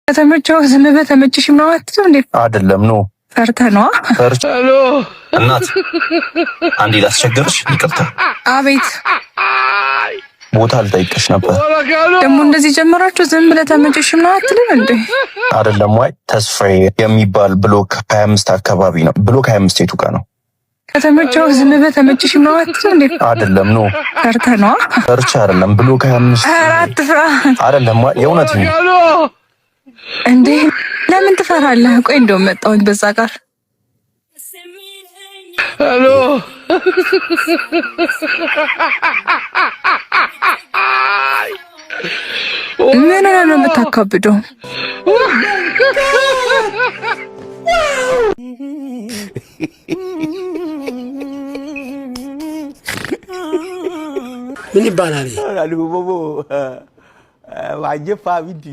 ከተመቸው ዝም ብለህ ተመችሽም ነው አትተው እንዴ? አይደለም ነው ፈርተህ ነው? ሄሎ እናት አንዴ ላስቸገርሽ፣ ይቅርታ። አቤት። ቦታ ልጠይቅሽ ነበር። ደግሞ እንደዚህ ጀመራችሁ? ዝም ብለህ ተመችሽም ነው አትልም እንዴ? አይደለም ወይ ተስፋዬ የሚባል ብሎክ 25 አካባቢ ነው። ብሎክ 25 የቱ ጋር ነው? ከተመቸው ዝም ብለህ ተመችሽም ነው አትልም እንዴ? አይደለም ነው ፈርተህ ነው? ፈርቻ አይደለም። ብሎክ 25 አትፍራ። አይደለም ወይ የእውነት ነው እንዴ? ለምን ትፈራለህ? ቆይ እንደው መጣሁኝ በዛ ጋር ሄሎ ምን ነው የምታካብደው? ምን ይባላል? ቦቦ ዋጀፋ ቢዲ